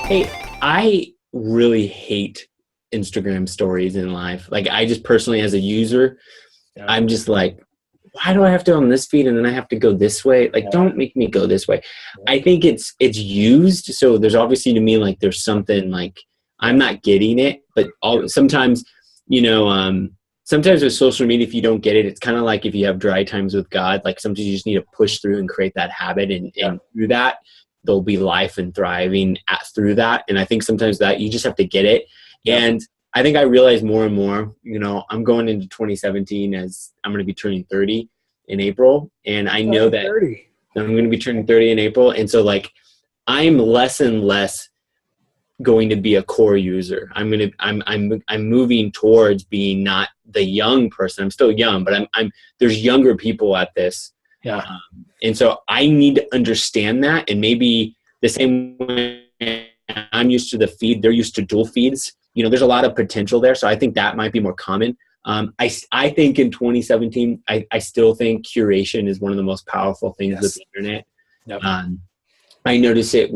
Hey, I really hate Instagram stories in life. Like I just personally as a user, Yeah. I'm just like, why do I have to on this feed and then I have to go this way? Like, Yeah. don't make me go this way. Yeah. I think it's used. So there's obviously to me like there's something like I'm not getting it, but sometimes, you know, sometimes with social media, if you don't get it, it's kind of like if you have dry times with God, like sometimes you just need to push through and create that habit and through that there'll be life and thriving through that. And I think sometimes that you just have to get it. Yeah. And I think I realize more and more, you know, I'm going into 2017 as I'm going to be turning 30 in April. And I know that 30. I'm going to be turning 30 in April. And so like, I'm less and less going to be a core user. I'm moving towards being not the young person. I'm still young, but there's younger people at this. Yeah. And so I need to understand that. And maybe the same way I'm used to the feed, they're used to dual feeds. You know, there's a lot of potential there. So I think that might be more common. I think in 2017, I still think curation is one of the most powerful things with the internet. Yep. I notice it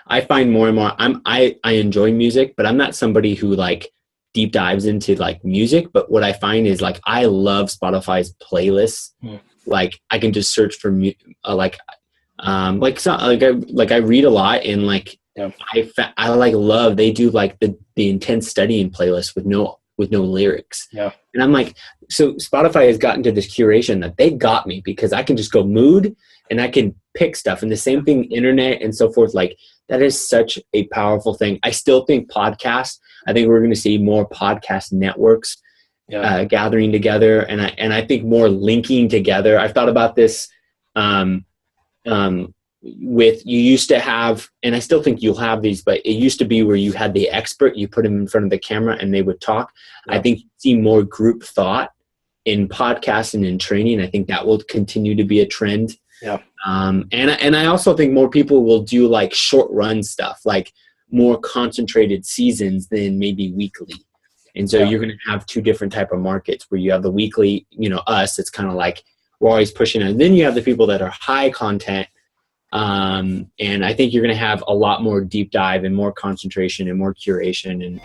I find more and more, I enjoy music, but I'm not somebody who like deep dives into like music. But what I find is like, I love Spotify's playlists. Like I can just search for I read a lot and like, I like love, they do like the intense studying playlist with no lyrics. Yeah. And I'm like, so Spotify has gotten to this curation that they got me because I can just go mood and I can pick stuff. And the same thing, internet and so forth, like that is such a powerful thing. I still think podcasts, I think we're going to see more podcast networks gathering together. And I think more linking together. I've thought about this with you used to have, and I still think you'll have these, but it used to be where you had the expert, you put them in front of the camera and they would talk. I think you see more group thought in podcasts and in training. I think that will continue to be a trend. Yeah. And I also think more people will do like short run stuff, like more concentrated seasons than maybe weekly. And so you're going to have two different type of markets where you have the weekly, you know, us, it's kind of like we're always pushing it. And then you have the people that are high content. And I think you're going to have a lot more deep dive and more concentration and more curation and